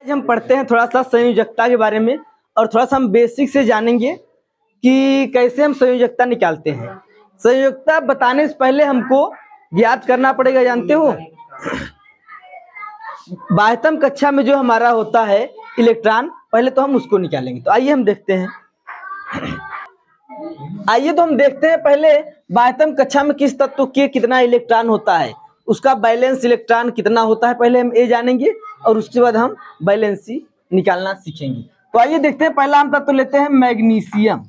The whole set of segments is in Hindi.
हम पढ़ते हैं थोड़ा सा संयोजकता के बारे में और थोड़ा सा हम बेसिक से जानेंगे कि कैसे हम संयोजकता निकालते हैं। संयोजकता बताने से पहले हमको ज्ञात करना पड़ेगा, जानते हो, बाह्यतम कक्षा में जो हमारा होता है इलेक्ट्रॉन, पहले तो हम उसको निकालेंगे। तो आइए हम देखते हैं। पहले बाह्यतम कक्षा में किस तत्व के कितना इलेक्ट्रॉन होता है, उसका बैलेंस इलेक्ट्रॉन कितना होता है, पहले हम ये जानेंगे और उसके बाद हम बैलेंसी निकालना सीखेंगे। तो आइए देखते हैं। पहला हम तत्व लेते हैं मैग्नीशियम,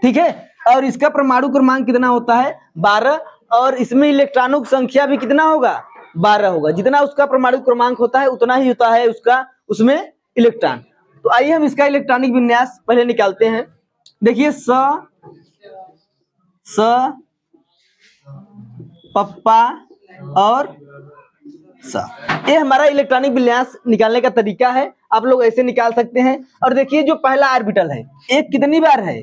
ठीक है, और इसका परमाणु क्रमांक कितना होता है 12, और इसमें इलेक्ट्रॉनों की संख्या भी कितना होगा 12 होगा। जितना उसका परमाणु क्रमांक होता है उतना ही होता है उसका उसमें इलेक्ट्रॉन। तो आइए हम इसका इलेक्ट्रॉनिक विन्यास पहले निकालते हैं। देखिए स पप्पा और सा, ये हमारा इलेक्ट्रॉनिक विन्यास निकालने का तरीका है। आप लोग ऐसे निकाल सकते हैं। और देखिए जो पहला ऑर्बिटल है, एक कितनी बार है,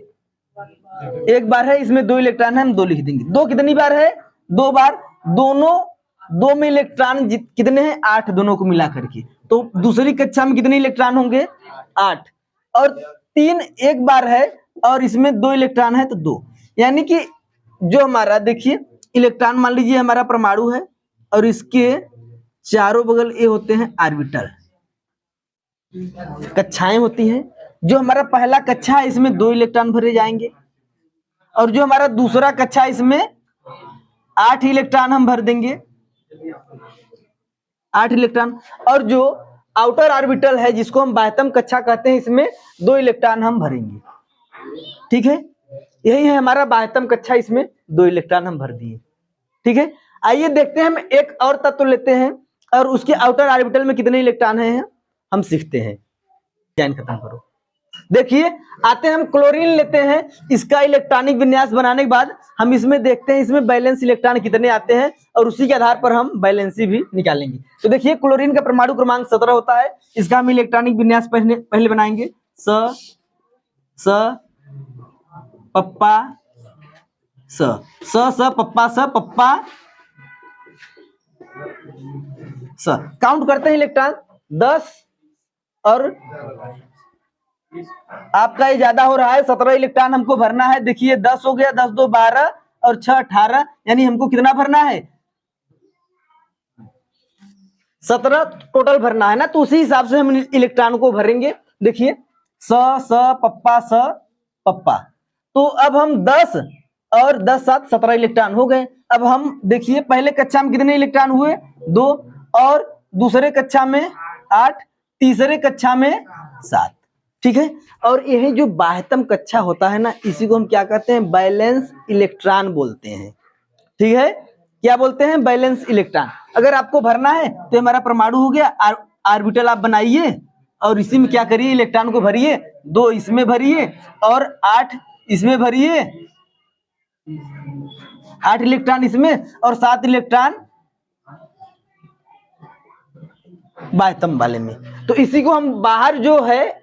एक बार है, इसमें 2 इलेक्ट्रॉन है, हम 2 लिख देंगे। 2 कितनी बार है, 2 बार। दोनों 2 में इलेक्ट्रॉन कितने हैं 8, दोनों को मिला करके। तो दूसरी कक्षा में कितने इलेक्ट्रॉन होंगे 8, और 3 एक बार है और इसमें 2 इलेक्ट्रॉन है तो 2, यानी कि जो हमारा देखिए इलेक्ट्रॉन, मान लीजिए हमारा परमाणु है और इसके चारों बगल ये होते हैं ऑर्बिटल, कक्षाएं होती हैं। जो हमारा पहला कक्षा है इसमें 2 इलेक्ट्रॉन भरे जाएंगे, और जो हमारा दूसरा कक्षा है इसमें 8 इलेक्ट्रॉन हम भर देंगे, 8 इलेक्ट्रॉन। और जो आउटर ऑर्बिटल है जिसको हम बाह्यतम कक्षा कहते हैं, इसमें 2 इलेक्ट्रॉन हम भरेंगे, ठीक है। यही है हमारा बाह्यतम कक्षा, इसमें 2 इलेक्ट्रॉन हम भर दिए, ठीक है। आइए देखते हैं, हम एक और तत्व लेते हैं और उसके आउटर ऑर्बिटल में कितने इलेक्ट्रॉन हैं हम सीखते हैं। ज्ञान खत्म करो। देखिए आते हैं हम क्लोरीन लेते हैं। इसका इलेक्ट्रॉनिक विन्यास बनाने के बाद हम इसमें देखते हैं इसमें बैलेंस इलेक्ट्रॉन कितने आते हैं, और उसी के आधार पर हम बैलेंसी भी निकालेंगे। तो देखिए क्लोरीन का परमाणु क्रमांक 17 होता है। इसका हम इलेक्ट्रॉनिक विन्यास पहले बनाएंगे। स पप्पा स पप्पा स। काउंट करते हैं इलेक्ट्रॉन 10, और आपका ये ज्यादा हो रहा है, 17 इलेक्ट्रॉन हमको भरना है। देखिए 10 हो गया, 10 2 12 और 6 18, यानी हमको कितना भरना है 17 टोटल भरना है ना। तो उसी हिसाब से हम इलेक्ट्रॉन को भरेंगे। देखिए स पप्पा। तो अब हम 10 और 10 7 17 इलेक्ट्रॉन हो गए। अब हम देखिए पहले कक्षा में कितने इलेक्ट्रॉन हुए 2, और दूसरे कक्षा में 8, तीसरे कक्षा में 7, ठीक है। और यही जो बाह्यतम कक्षा होता है ना, इसी को हम क्या कहते हैं बैलेंस इलेक्ट्रॉन बोलते हैं, ठीक है। क्या बोलते हैं बैलेंस इलेक्ट्रॉन। अगर आपको भरना है तो हमारा परमाणु हो गया, ऑर्बिटल आप बनाइए और इसी में क्या करिए इलेक्ट्रॉन को भरिए, 2 इसमें भरिए और 8 इसमें भरिए, 8 इलेक्ट्रॉन इसमें और 7 इलेक्ट्रॉन बाह्यतम वाले में। तो इसी को हम बाहर जो है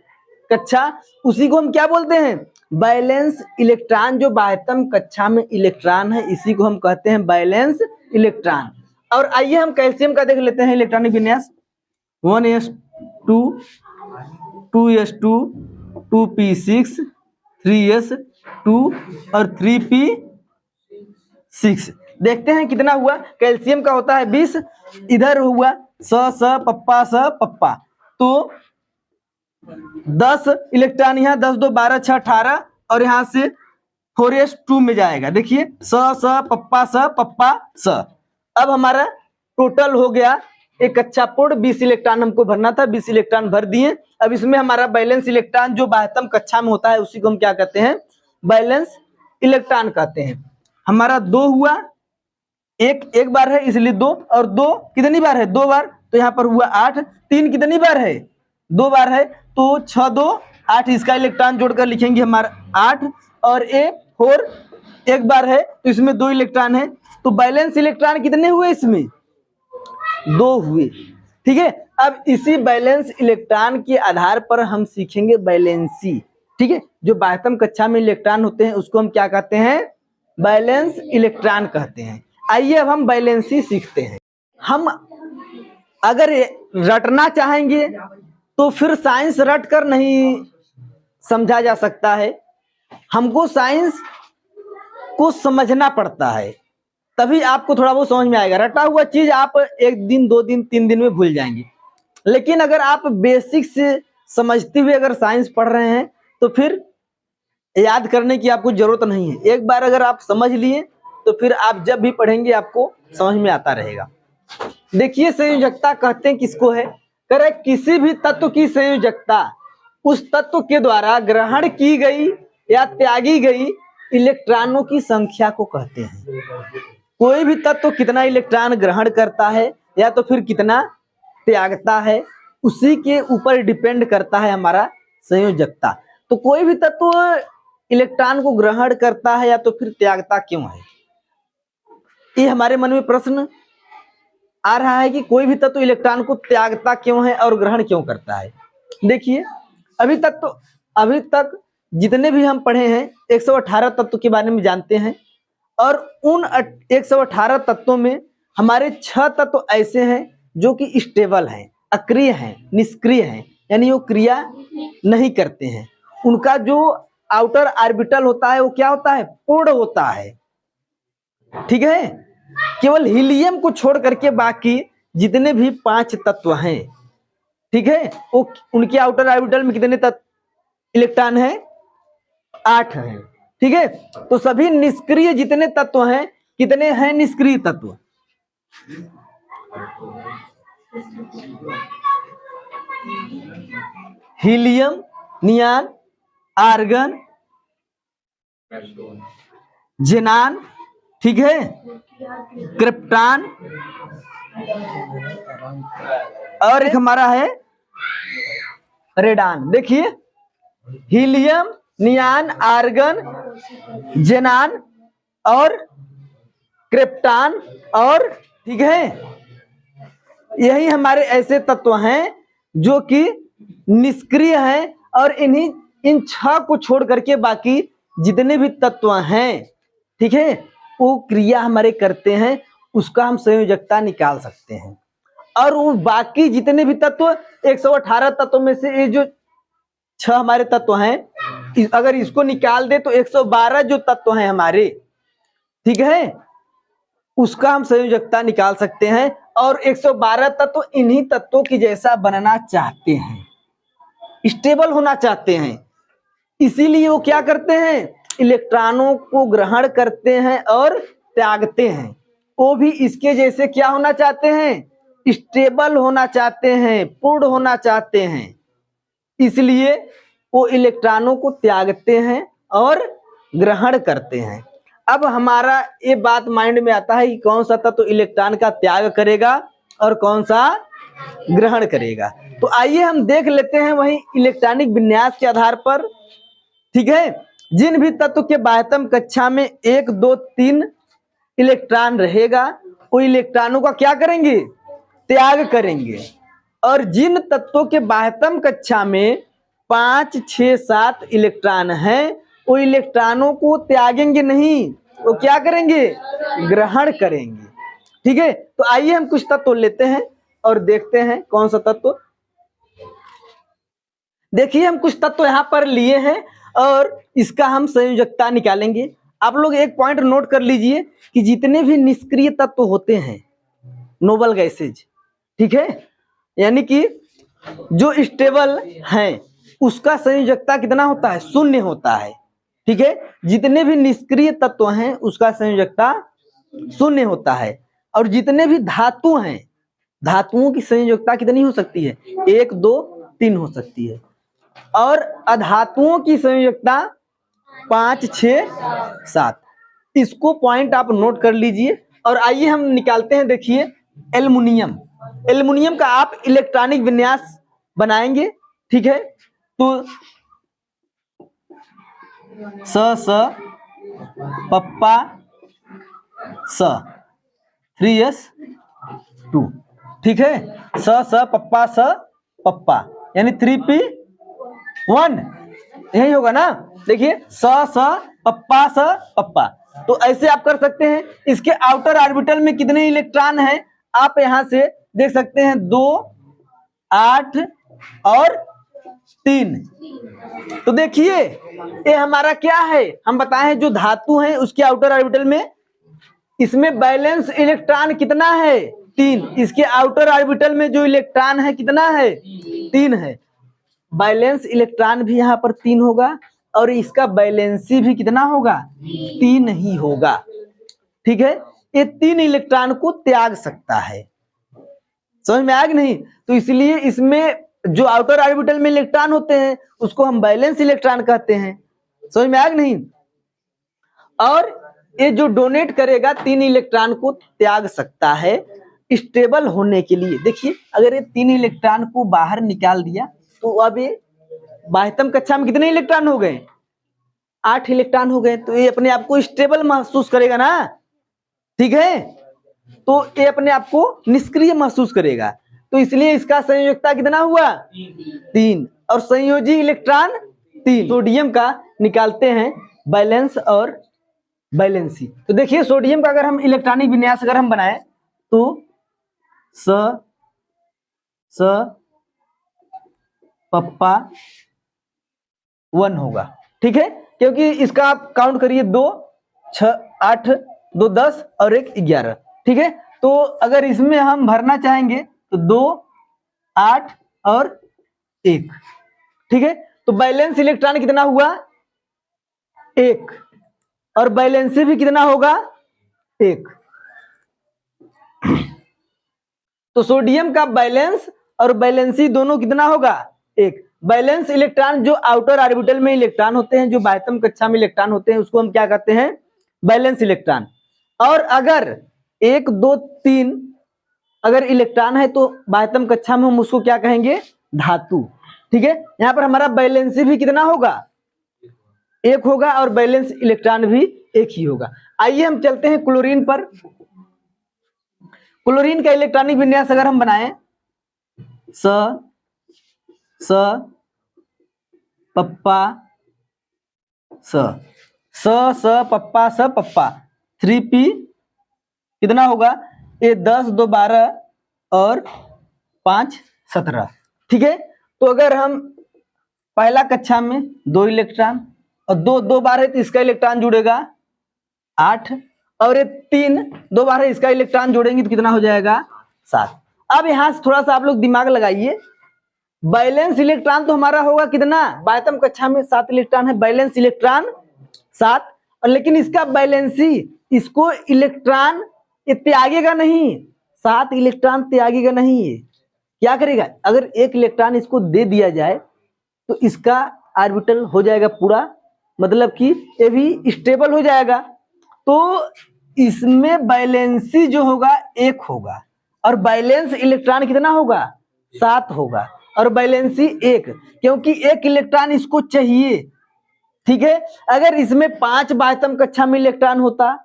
कक्षा, उसी को हम क्या बोलते हैं बैलेंस इलेक्ट्रॉन। जो बाह्यतम कक्षा में इलेक्ट्रॉन है इसी को हम कहते हैं बैलेंस इलेक्ट्रॉन। और आइए हम कैल्शियम का देख लेते हैं इलेक्ट्रॉनिक विन्यास। 1s2 2s2 2p6 3s2 और 3p6। देखते हैं कितना हुआ। कैल्शियम का होता है 20, इधर हुआ स पप्पा। तो 10 इलेक्ट्रॉन यहाँ, 10 2 12 6 18, और यहाँ से 4s2 में जाएगा। देखिए स पप्पा स। अब हमारा टोटल हो गया एक कक्षा पूर्ण 20 इलेक्ट्रॉन हमको भरना था, 20 इलेक्ट्रॉन भर दिए। अब इसमें हमारा बैलेंस इलेक्ट्रॉन जो बाह्यतम कक्षा में होता है उसी को हम क्या कहते हैं बैलेंस इलेक्ट्रॉन कहते हैं। हमारा 2 हुआ, एक बार है इसलिए 2, और 2 कितनी बार है 2 बार, तो यहाँ पर हुआ 8। 3 कितनी बार है 2 बार है, तो 6 2 8, इसका इलेक्ट्रॉन जोड़कर लिखेंगे हमारा 8, और 4 एक बार है तो इसमें 2 इलेक्ट्रॉन है। तो बैलेंस इलेक्ट्रॉन कितने हुए इसमें 2 हुए, ठीक है। अब इसी बैलेंस इलेक्ट्रॉन के आधार पर हम सीखेंगे बैलेंसी, ठीक है। जो बाह्यतम कक्षा में इलेक्ट्रॉन होते हैं उसको हम क्या कहते हैं बैलेंस इलेक्ट्रॉन कहते हैं। आइए अब हम बैलेंसी सीखते हैं। हम अगर रटना चाहेंगे तो फिर साइंस रट कर नहीं समझा जा सकता है, हमको साइंस को समझना पड़ता है, तभी आपको थोड़ा बहुत समझ में आएगा। रटा हुआ चीज आप 1 दिन 2 दिन 3 दिन में भूल जाएंगे, लेकिन अगर आप बेसिक से समझते हुए अगर साइंस पढ़ रहे हैं तो फिर याद करने की आपको जरूरत नहीं है। एक बार अगर आप समझ लिए तो फिर आप जब भी पढ़ेंगे आपको समझ में आता रहेगा। देखिए संयोजकता कहते हैं किसको है, करे किसी भी तत्व की संयोजकता उस तत्व के द्वारा ग्रहण की गई या त्यागी गई इलेक्ट्रॉनों की संख्या को कहते हैं। कोई भी तत्व कितना इलेक्ट्रॉन ग्रहण करता है या तो फिर कितना त्यागता है, उसी के ऊपर डिपेंड करता है हमारा संयोजकता। तो कोई भी तत्व इलेक्ट्रॉन को ग्रहण करता है या तो फिर त्यागता क्यों है, ये हमारे मन में प्रश्न आ रहा है कि कोई भी तत्व इलेक्ट्रॉन को त्यागता क्यों है और ग्रहण क्यों करता है। देखिए अभी तक जितने भी हम पढ़े हैं 118 तत्व के बारे में जानते हैं, और उन 118 तत्वों में हमारे 6 तत्व ऐसे हैं जो कि स्टेबल हैं, अक्रिय हैं, निष्क्रिय हैं, यानी वो क्रिया नहीं करते हैं। उनका जो आउटर ऑर्बिटल होता है वो क्या होता है, पूर्ण होता है। ठीक है, केवल हीलियम को छोड़ करके बाकी जितने भी 5 तत्व हैं, ठीक है, वो उनके आउटर ऑर्बिटल में कितने इलेक्ट्रॉन हैं, 8 हैं। ठीक है, तो सभी निष्क्रिय जितने तत्व हैं, कितने हैं निष्क्रिय तत्व, हीलियम, नियान, आर्गन, जेनान, ठीक है, क्रिप्टॉन, और एक हमारा है रेडान। देखिए हीलियम, नियान, आर्गन, जेनान और क्रिप्टॉन, और ठीक है, यही हमारे ऐसे तत्व हैं जो कि निष्क्रिय हैं, और इन 6 को छोड़ करके बाकी जितने भी तत्व हैं, ठीक है, वो क्रिया हमारे करते हैं, उसका हम संयोजकता निकाल सकते हैं। और वो बाकी जितने भी तत्व 118 तत्वों में से ये जो 6 हमारे तत्व हैं, अगर इसको निकाल दे तो 112 जो तत्व हैं हमारे, ठीक है, उसका हम संयोजकता निकाल सकते हैं। और 112 तत्व इन्हीं तत्वों की जैसा बनना चाहते हैं, स्टेबल होना चाहते हैं, इसीलिए वो क्या करते हैं, इलेक्ट्रॉनों को ग्रहण करते हैं और त्यागते हैं। वो भी इसके जैसे क्या होना चाहते हैं, स्टेबल होना चाहते हैं, पूर्ण होना चाहते हैं, इसलिए वो इलेक्ट्रॉनों को त्यागते हैं और ग्रहण करते हैं। अब हमारा ये बात माइंड में आता है कि कौन सा तत्व इलेक्ट्रॉन का त्याग करेगा और कौन सा ग्रहण करेगा। तो आइए हम देख लेते हैं वही इलेक्ट्रॉनिक विन्यास के आधार पर। ठीक है, जिन भी तत्व के बाह्यतम कक्षा में 1 2 3 इलेक्ट्रॉन रहेगा, वो इलेक्ट्रॉनों का क्या करेंगे, त्याग करेंगे। और जिन तत्वों के बाह्यतम कक्षा में 5 6 7 इलेक्ट्रॉन हैं, वो इलेक्ट्रॉनों को त्यागेंगे नहीं, वो क्या करेंगे, ग्रहण करेंगे। ठीक है, तो आइए हम कुछ तत्व लेते हैं और देखते हैं कौन सा तत्व। देखिए हम कुछ तत्व यहाँ पर लिए हैं और इसका हम संयोजकता निकालेंगे। आप लोग एक पॉइंट नोट कर लीजिए कि जितने भी निष्क्रिय तत्व होते हैं, नोबल गैसेज, ठीक है, यानी कि जो स्टेबल हैं, उसका संयोजकता कितना होता है, 0 होता है। ठीक है, जितने भी निष्क्रिय तत्व हैं उसका संयोजकता 0 होता है। और जितने भी धातु हैं, धातुओं की संयोजकता कितनी हो सकती है, 1 2 3 हो सकती है। और अधातुओं की संयोजकता 5 6 7। इसको पॉइंट आप नोट कर लीजिए। और आइए हम निकालते हैं। देखिए एल्युमिनियम, एल्युमिनियम का आप इलेक्ट्रॉनिक विन्यास बनाएंगे। ठीक है, तो स पप्पा स 3s2। ठीक है, स पप्पा स पप्पा यानी 3p1, यही होगा ना। देखिए स पप्पा स पप्पा, तो ऐसे आप कर सकते हैं। इसके आउटर ऑर्बिटल में कितने इलेक्ट्रॉन हैं, आप यहां से देख सकते हैं 2 8 और 3। तो देखिए ये हमारा क्या है, हम बताएं जो धातु है उसके आउटर ऑर्बिटल में, इसमें बैलेंस इलेक्ट्रॉन कितना है 3, इसके आउटर ऑर्बिटल में जो इलेक्ट्रॉन है कितना है 3 है। बैलेंस इलेक्ट्रॉन भी यहाँ पर 3 होगा और इसका बैलेंसी भी कितना होगा 3 ही होगा। ठीक है, ये 3 इलेक्ट्रॉन को त्याग सकता है। समझ में आया कि नहीं? तो इसलिए इसमें जो आउटर ऑर्बिटल में इलेक्ट्रॉन होते हैं उसको हम बैलेंस इलेक्ट्रॉन कहते हैं। समझ में आया कि नहीं? और ये जो डोनेट करेगा 3 इलेक्ट्रॉन को त्याग सकता है स्टेबल होने के लिए। देखिए अगर ये 3 इलेक्ट्रॉन को बाहर निकाल दिया तो अब ये बाह्यतम कक्षा में कितने इलेक्ट्रॉन हो गए 8 इलेक्ट्रॉन हो गए, तो ये अपने आप को स्टेबल महसूस करेगा ना। ठीक है, तो ये अपने आप को निष्क्रिय महसूस करेगा, तो इसलिए इसका संयोजकता कितना हुआ 3 और संयोजी इलेक्ट्रॉन 3। सोडियम का निकालते हैं बैलेंस और बैलेंसी। तो देखिए सोडियम का अगर हम इलेक्ट्रॉनिक विन्यास अगर हम बनाए तो स पप्पा 1 होगा। ठीक है, क्योंकि इसका आप काउंट करिए 2 6 8 2 10 और 1 11। ठीक है, तो अगर इसमें हम भरना चाहेंगे तो 2 8 और 1। ठीक है, तो बैलेंस इलेक्ट्रॉन कितना हुआ 1 और बैलेंसी भी कितना होगा 1। तो सोडियम का बैलेंस और बैलेंसी दोनों कितना होगा 1। बैलेंस इलेक्ट्रॉन जो आउटर ऑर्बिटल में इलेक्ट्रॉन होते हैं, जो बाह्यतम कक्षा में इलेक्ट्रॉन होते हैं, उसको हम क्या कहते हैं बैलेंस इलेक्ट्रॉन। और अगर 1 2 3 अगर इलेक्ट्रॉन है तो बाह्यतम कक्षा में हम उसको क्या कहेंगे धातु। ठीक है, यहाँ पर हमारा बैलेंसी भी कितना होगा 1 होगा और बैलेंस इलेक्ट्रॉन भी 1 ही होगा। आइए हम चलते हैं क्लोरीन पर। क्लोरीन का इलेक्ट्रॉनिक विन्यास अगर हम बनाएं स पप्पा स पप्पा स पप्पा 3p कितना होगा ये 10 2 12 और 5 17। ठीक है, तो अगर हम पहला कक्षा में 2 इलेक्ट्रॉन और 2 2 बार है तो इसका इलेक्ट्रॉन जुड़ेगा 8 और ये 3 2 बार है इसका इलेक्ट्रॉन जोड़ेंगे तो कितना हो जाएगा 7। अब यहां से थोड़ा सा आप लोग दिमाग लगाइए, बैलेंस इलेक्ट्रॉन तो हमारा होगा कितना बाह्यतम कक्षा में 7 इलेक्ट्रॉन है, बैलेंस इलेक्ट्रॉन 7 और लेकिन इसका बैलेंसी इसको इलेक्ट्रॉन ये त्यागेगा नहीं, 7 इलेक्ट्रॉन त्यागेगा नहीं। ये क्या करेगा अगर 1 इलेक्ट्रॉन इसको दे दिया जाए तो इसका ऑर्बिटल हो जाएगा पूरा, मतलब कि ये भी स्टेबल हो जाएगा। तो इसमें बैलेंसी जो होगा 1 होगा और बैलेंस इलेक्ट्रॉन कितना होगा 7 होगा और बैलेंसी 1, क्योंकि 1 इलेक्ट्रॉन इसको चाहिए। ठीक है, अगर इसमें 5 बाह्यतम कक्षा में इलेक्ट्रॉन होता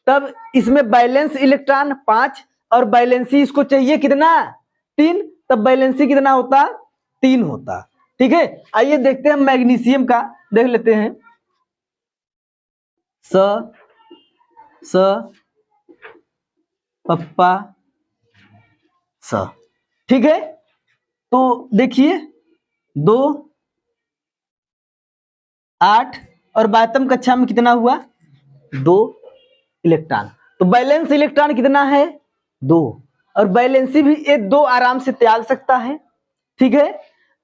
तब इसमें बैलेंस इलेक्ट्रॉन 5 और बैलेंसी इसको चाहिए कितना 3, तब बैलेंसी कितना होता 3 होता। ठीक है, आइए देखते हैं मैग्नीशियम का, देख लेते हैं स पप्पा स। ठीक है, तो देखिए 2 8 और बाह्यतम कक्षा में कितना हुआ 2 इलेक्ट्रॉन, तो बैलेंस इलेक्ट्रॉन कितना है 2 और बैलेंसी भी ये 2 आराम से त्याग सकता है। ठीक है,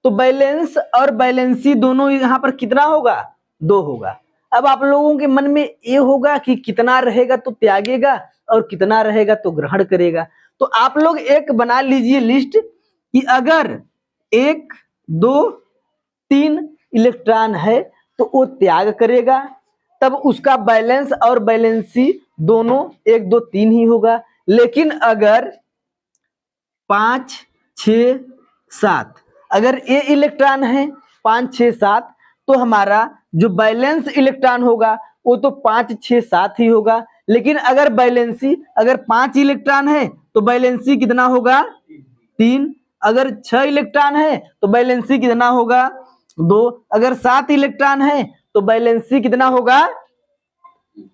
तो बैलेंस और बैलेंसी दोनों यहाँ पर कितना होगा 2 होगा। अब आप लोगों के मन में ये होगा कि कितना रहेगा तो त्यागेगा और कितना रहेगा तो ग्रहण करेगा। तो आप लोग एक बना लीजिए लिस्ट कि अगर 1 2 3 इलेक्ट्रॉन है तो वो त्याग करेगा, तब उसका बैलेंस और बैलेंसी दोनों 1 2 3 ही होगा। लेकिन अगर 5 6 7 अगर ये इलेक्ट्रॉन है 5 6 7 तो हमारा जो बैलेंस इलेक्ट्रॉन होगा वो तो 5 6 7 ही होगा। लेकिन अगर बैलेंसी अगर 5 इलेक्ट्रॉन है तो बैलेंसी कितना होगा 3, अगर 6 इलेक्ट्रॉन है तो बैलेंसी कितना होगा 2, अगर 7 इलेक्ट्रॉन है तो बैलेंसी कितना होगा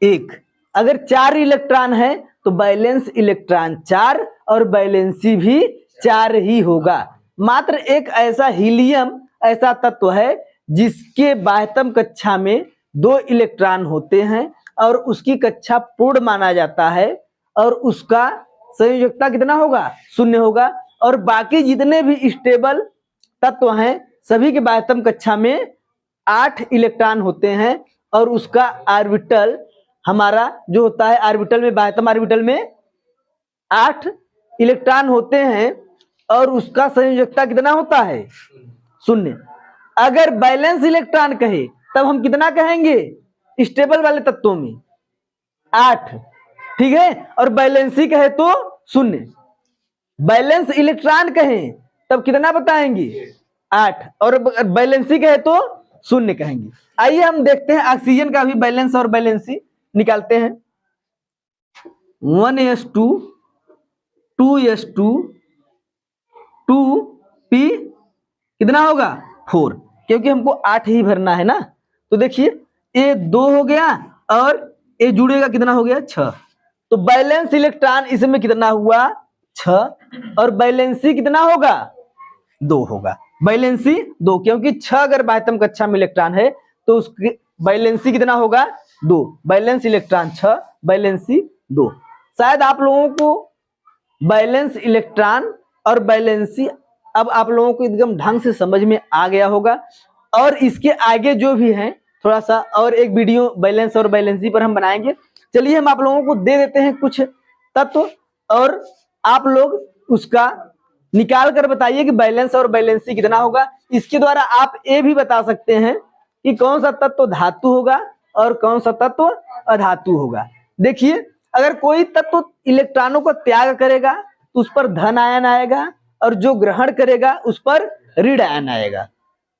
1, अगर 4 इलेक्ट्रॉन है तो बैलेंस इलेक्ट्रॉन 4 और बैलेंसी भी 4 ही होगा। मात्र एक ऐसा हीलियम ऐसा तत्व है जिसके बाह्यतम कक्षा में 2 इलेक्ट्रॉन होते हैं और उसकी कक्षा पूर्ण माना जाता है और उसका संयोजकता कितना होगा, 0 होगा। और बाकी जितने भी स्टेबल तत्व हैं सभी के बाह्यतम कक्षा में 8 इलेक्ट्रॉन होते हैं और उसका ऑर्बिटल हमारा जो होता है ऑर्बिटल में, बाह्यतम ऑर्बिटल में 8 इलेक्ट्रॉन होते हैं और उसका संयोजकता कितना होता है, 0। अगर बैलेंस इलेक्ट्रॉन कहे तब हम कितना कहेंगे, स्टेबल वाले तत्वों में 8, ठीक है। और बैलेंसी कहे तो 0। बैलेंस इलेक्ट्रॉन कहें तब कितना बताएंगे, 8, और बैलेंसी कहे तो 0 कहेंगे। आइए हम देखते हैं ऑक्सीजन का भी बैलेंस और बैलेंसी निकालते हैं। 1s2 2s2 2p कितना होगा, 4, क्योंकि हमको 8 ही भरना है ना। तो देखिए ये 2 हो गया और ये जुड़ेगा कितना हो गया, 6। तो बैलेंस इलेक्ट्रॉन इसमें कितना हुआ, 6, और बैलेंसी कितना होगा, 2 होगा। बैलेंसी 2, क्योंकि 6 अगर बाह्यतम कक्षा में इलेक्ट्रॉन है तो उसकी बैलेंसी कितना होगा, 2। Balance electron 6, valency 2। शायद आप लोगों को बैलेंस इलेक्ट्रॉन और बैलेंसी अब आप लोगों को एकदम ढंग से समझ में आ गया होगा। और इसके आगे जो भी हैं थोड़ा सा और एक वीडियो बैलेंस और बैलेंसी पर हम बनाएंगे। चलिए हम आप लोगों को दे देते हैं कुछ तत्व और आप लोग उसका निकाल कर बताइए कि बैलेंस और बैलेंसी कितना होगा। इसके द्वारा आप ये भी बता सकते हैं कि कौन सा तत्व धातु होगा और कौन सा तत्व अधातु होगा। देखिए अगर कोई तत्व इलेक्ट्रॉनों को त्याग करेगा तो उस पर धन आयन आएगा और जो ग्रहण करेगा उस पर ऋण आयन आएगा।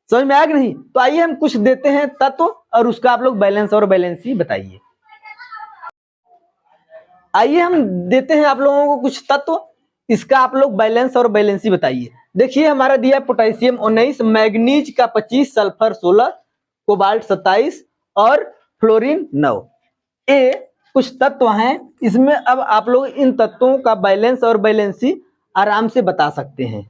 समझ में आया कि नहीं? तो आइए हम कुछ देते हैं तत्व और उसका आप लोग बैलेंस और बैलेंसी बताइए। आइए हम देते हैं आप लोगों को कुछ तत्व, इसका आप लोग बैलेंस और बैलेंसी बताइए। देखिए हमारा दिया पोटेशियम 19, मैग्नीज का 25, सल्फर 16, कोबाल्ट 27 और फ्लोरीन 9। ये कुछ तत्व हैं। इसमें अब आप लोग इन तत्वों का बैलेंस और बैलेंसी आराम से बता सकते हैं।